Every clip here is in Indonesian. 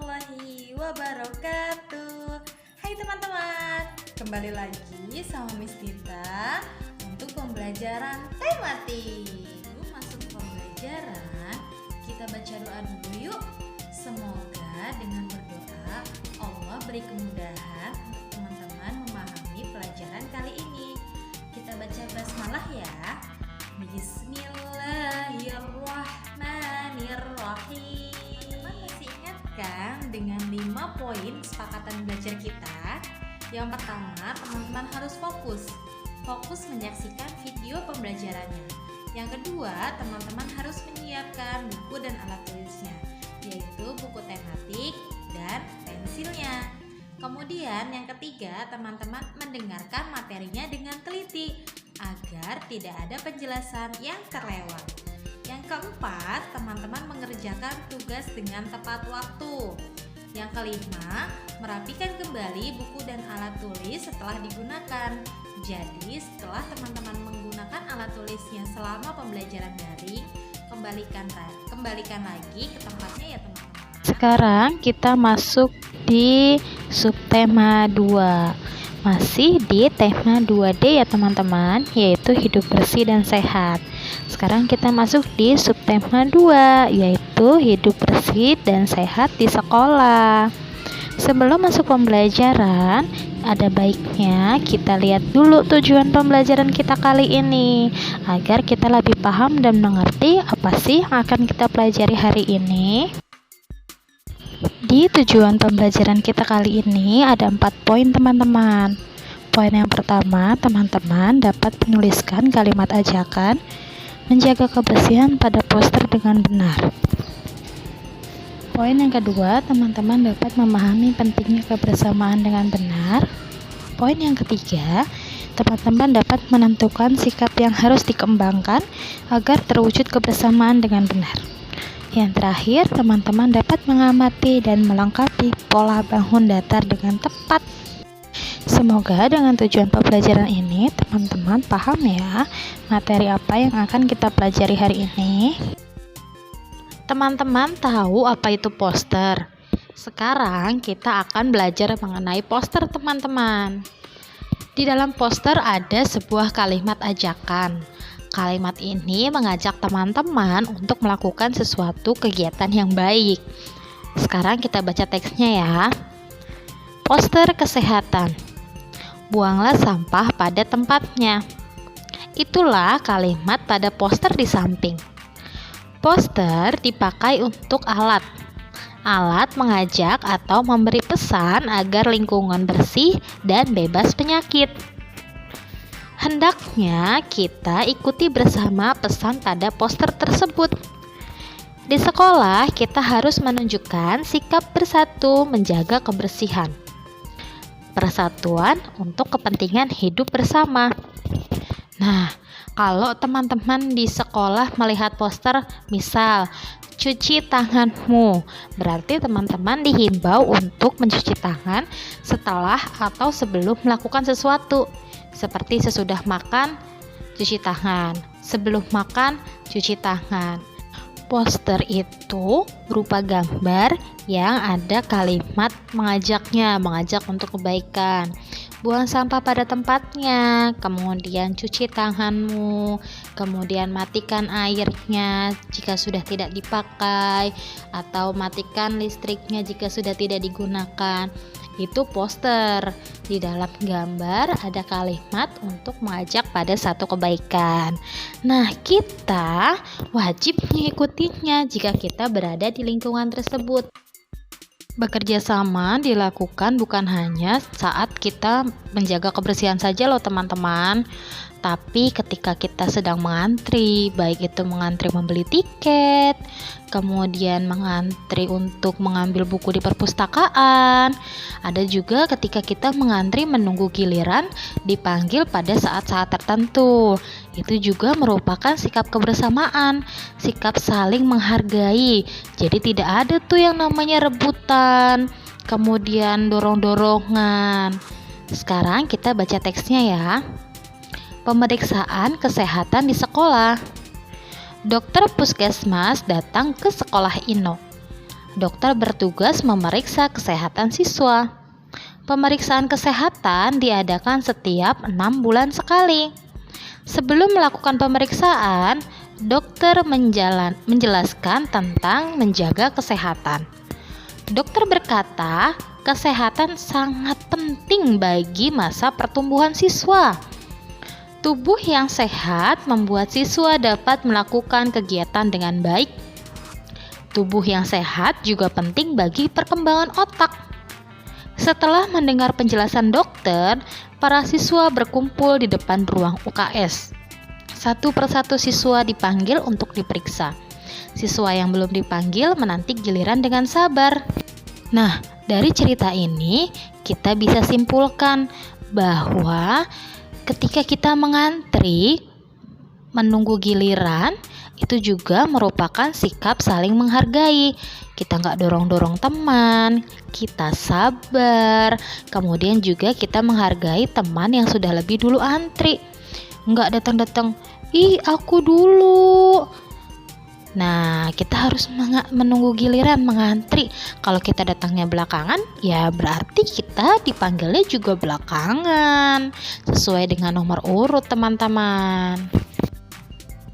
warahmatullahi wabarakatuh. Hai teman-teman, kembali lagi sama Miss Tita untuk pembelajaran tematik. Masuk pembelajaran, kita baca doa dulu yuk. Semoga dengan berdoa Allah beri kemudahan untuk teman-teman memahami pelajaran kali ini. Kita baca basmalah ya. Bismillahirrahmanirrahim. Masih ingat kan dengan 5 poin kesepakatan belajar kita? Yang pertama, teman-teman harus fokus menyaksikan video pembelajarannya. Yang kedua, teman-teman harus menyiapkan buku dan alat tulisnya, yaitu buku tematik dan pensilnya. Kemudian yang ketiga, teman-teman mendengarkan materinya dengan teliti agar tidak ada penjelasan yang terlewat. Yang keempat, teman-teman mengerjakan tugas dengan tepat waktu. Yang kelima, merapikan kembali buku dan alat tulis setelah digunakan. Jadi, setelah teman-teman menggunakan alat tulisnya selama pembelajaran daring, kembalikan lagi ke tempatnya ya teman-teman. Sekarang kita masuk di subtema 2. Masih di tema 2D ya teman-teman, yaitu hidup bersih dan sehat. Sekarang kita masuk di subtema 2, yaitu hidup bersih dan sehat di sekolah. Sebelum masuk pembelajaran, ada baiknya kita lihat dulu tujuan pembelajaran kita kali ini, agar kita lebih paham dan mengerti apa sih yang akan kita pelajari hari ini. Di tujuan pembelajaran kita kali ini ada 4 poin teman-teman. Poin yang pertama, teman-teman dapat menuliskan kalimat ajakan menjaga kebersihan pada poster dengan benar. Poin yang kedua, teman-teman dapat memahami pentingnya kebersamaan dengan benar. Poin yang ketiga, teman-teman dapat menentukan sikap yang harus dikembangkan agar terwujud kebersamaan dengan benar. Yang terakhir, teman-teman dapat mengamati dan melengkapi pola bangun datar dengan tepat. Semoga dengan tujuan pembelajaran ini, teman-teman paham ya materi apa yang akan kita pelajari hari ini. Teman-teman tahu apa itu poster? Sekarang kita akan belajar mengenai poster teman-teman. Di dalam poster ada sebuah kalimat ajakan. Kalimat ini mengajak teman-teman untuk melakukan sesuatu kegiatan yang baik. Sekarang kita baca teksnya ya. Poster kesehatan. Buanglah sampah pada tempatnya. Itulah kalimat pada poster di samping. Poster dipakai untuk alat. Alat mengajak atau memberi pesan agar lingkungan bersih dan bebas penyakit. Hendaknya kita ikuti bersama pesan pada poster tersebut. Di sekolah, kita harus menunjukkan sikap bersatu menjaga kebersihan. Persatuan untuk kepentingan hidup bersama. Nah, kalau teman-teman di sekolah melihat poster, misal cuci tanganmu, berarti teman-teman dihimbau untuk mencuci tangan setelah atau sebelum melakukan sesuatu. Seperti sesudah makan, cuci tangan. Sebelum makan, cuci tangan. Poster itu berupa gambar yang ada kalimat mengajak untuk kebaikan. Buang sampah pada tempatnya, kemudian cuci tanganmu, kemudian matikan airnya jika sudah tidak dipakai, atau matikan listriknya jika sudah tidak digunakan. Itu poster. Di dalam gambar ada kalimat untuk mengajak pada satu kebaikan. Nah, kita wajib mengikutinya jika kita berada di lingkungan tersebut. Bekerja sama dilakukan bukan hanya saat kita menjaga kebersihan saja loh teman-teman, tapi ketika kita sedang mengantri, baik itu mengantri membeli tiket, kemudian mengantri untuk mengambil buku di perpustakaan, ada juga ketika kita mengantri menunggu giliran dipanggil pada saat-saat tertentu. Itu juga merupakan sikap kebersamaan, sikap saling menghargai. Jadi tidak ada tuh yang namanya rebutan, kemudian dorong-dorongan. Sekarang kita baca teksnya ya. Pemeriksaan kesehatan di sekolah. Dokter puskesmas datang ke sekolah Ino. dokter bertugas memeriksa kesehatan siswa. Pemeriksaan kesehatan diadakan setiap 6 bulan sekali. Sebelum melakukan pemeriksaan, dokter menjelaskan tentang menjaga kesehatan. Dokter berkata, kesehatan sangat penting bagi masa pertumbuhan siswa. Tubuh yang sehat membuat siswa dapat melakukan kegiatan dengan baik. Tubuh yang sehat juga penting bagi perkembangan otak. Setelah mendengar penjelasan dokter, para siswa berkumpul di depan ruang UKS. Satu persatu siswa dipanggil untuk diperiksa. Siswa yang belum dipanggil menanti giliran dengan sabar. Nah, dari cerita ini kita bisa simpulkan bahwa ketika kita mengantri menunggu giliran, itu juga merupakan sikap saling menghargai. Kita nggak dorong-dorong teman, kita sabar, kemudian juga kita menghargai teman yang sudah lebih dulu antri. Nggak datang-datang, ih aku dulu. Nah, kita harus menunggu giliran, mengantri. Kalau kita datangnya belakangan, ya berarti kita dipanggilnya juga belakangan, sesuai dengan nomor urut teman-teman.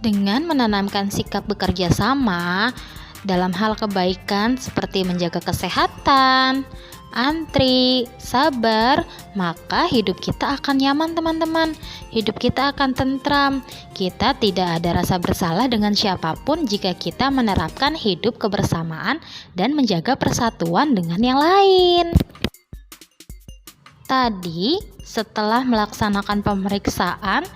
Dengan menanamkan sikap bekerja sama dalam hal kebaikan seperti menjaga kesehatan, antri, sabar, maka hidup kita akan nyaman teman-teman. Hidup kita akan tentram. Kita tidak ada rasa bersalah dengan siapapun jika kita menerapkan hidup kebersamaan dan menjaga persatuan dengan yang lain. Tadi setelah melaksanakan pemeriksaan,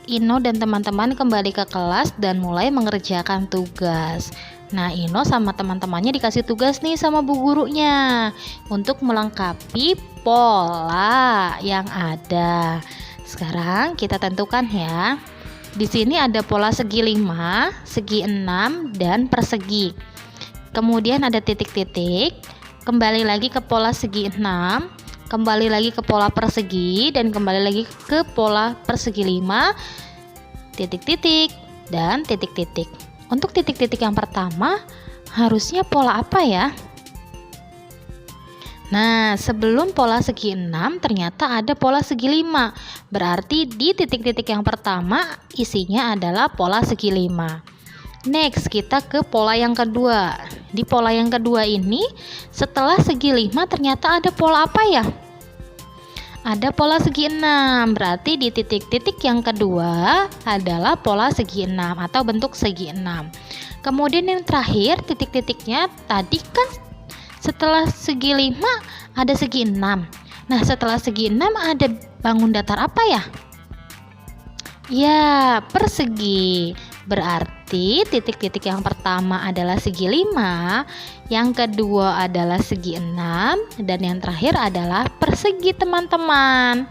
Ino dan teman-teman kembali ke kelas dan mulai mengerjakan tugas. Nah, Ino sama teman-temannya dikasih tugas nih sama bu gurunya untuk melengkapi pola yang ada. Sekarang kita tentukan ya. Di sini ada pola segi 5, segi 6, dan persegi. Kemudian ada titik-titik, kembali lagi ke pola segi 6, kembali lagi ke pola persegi, dan kembali lagi ke pola persegi 5, titik-titik, dan titik-titik. Untuk titik-titik yang pertama, harusnya pola apa ya? Nah, sebelum pola segi 6 ternyata ada pola segi 5. Berarti di titik-titik yang pertama isinya adalah pola segi 5. Next, kita ke pola yang kedua. Di pola yang kedua ini, setelah segi 5 ternyata ada pola apa ya? Ada pola segi 6. Berarti di titik-titik yang kedua adalah pola segi 6 atau bentuk segi 6. Kemudian yang terakhir, titik-titiknya tadi kan setelah segi 5 ada segi 6. Nah, setelah segi 6 ada bangun datar apa ya? Ya, persegi. Berarti titik-titik yang pertama adalah segi 5, yang kedua adalah segi 6, dan yang terakhir adalah persegi teman-teman.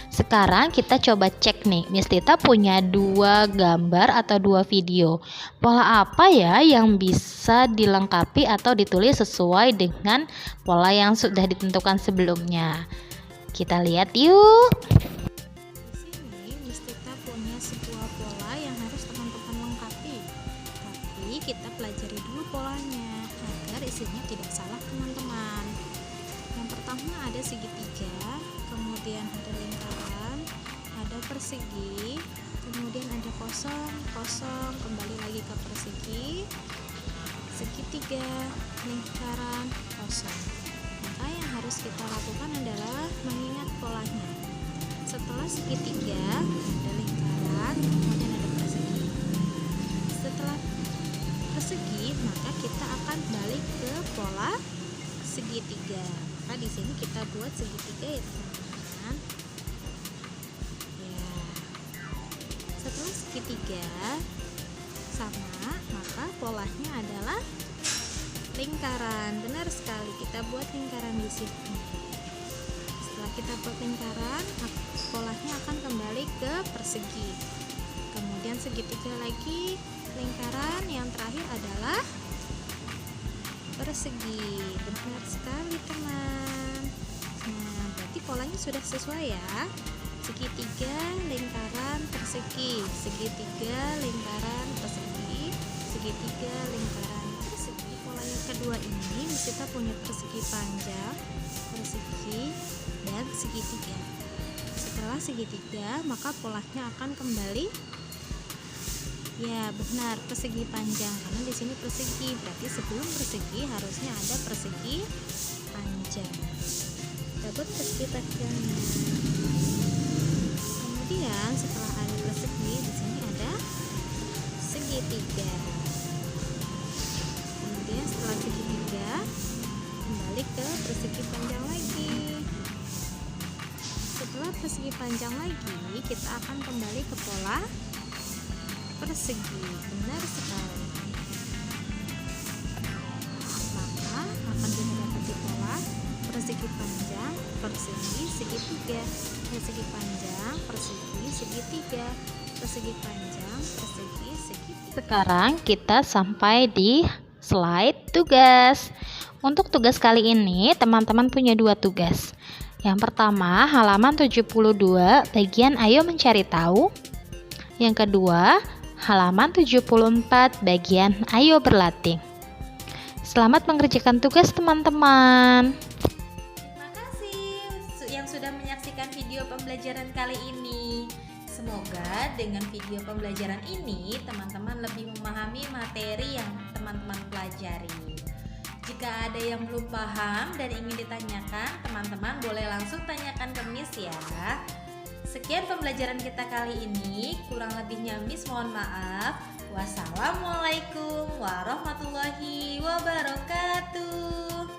Sekarang kita coba cek nih, Miss Tita punya 2 gambar atau 2 video. Pola apa ya yang bisa dilengkapi atau ditulis sesuai dengan pola yang sudah ditentukan sebelumnya? Kita lihat yuk. Di sini Miss Tita punya sebuah pola yang harus teman-teman lengkapi. Tapi kita pelajari dulu polanya agar isinya tidak salah teman-teman. Yang pertama ada segitiga, kemudian ada lingkaran, ada persegi, kemudian ada kosong, kosong, kembali lagi ke persegi, segitiga, lingkaran, kosong. Maka yang harus kita lakukan adalah mengingat polanya. Setelah segitiga, ada lingkaran, kemudian ada persegi. Setelah persegi, maka kita akan balik ke pola segitiga. Maka di sini kita buat segitiga ya teman-teman. Ya. Setelah segitiga sama, maka polanya adalah lingkaran. Benar sekali, kita buat lingkaran di sini. Setelah kita buat lingkaran, polanya akan kembali ke persegi. Kemudian segitiga lagi, lingkaran, yang terakhir adalah persegi. Benar sekali teman. Nah, berarti polanya sudah sesuai ya. Segitiga, lingkaran, persegi. Segitiga, lingkaran, persegi. Segitiga, lingkaran, persegi. Pola yang kedua ini Miss Sita punya persegi panjang, persegi, dan segitiga. Setelah segitiga, maka polanya akan kembali. Ya, benar, persegi panjang karena di sini persegi, berarti sebelum persegi harusnya ada persegi panjang. Dapat persegi panjangnya. Kemudian setelah ada persegi, di sini ada segitiga. Kemudian setelah segitiga, kembali ke persegi panjang lagi. Setelah persegi panjang lagi, kita akan kembali ke pola persegi. Benar sekali. Maka akan kita dapati pola persegi panjang, persegi, segitiga, persegi panjang, persegi, segitiga, persegi panjang, persegi, segitiga. Sekarang kita sampai di slide tugas. Untuk tugas kali ini, teman-teman punya 2 tugas. Yang pertama, halaman 72, bagian Ayo Mencari Tahu. Yang kedua, halaman 74, bagian Ayo Berlatih. Selamat mengerjakan tugas, teman-teman. Terima kasih yang sudah menyaksikan video pembelajaran kali ini. Semoga dengan video pembelajaran ini teman-teman lebih memahami materi yang teman-teman pelajari. Jika ada yang belum paham dan ingin ditanyakan, teman-teman boleh langsung tanyakan ke Miss ya. Sekian pembelajaran kita kali ini, kurang lebihnya Miss mohon maaf. Wassalamualaikum warahmatullahi wabarakatuh.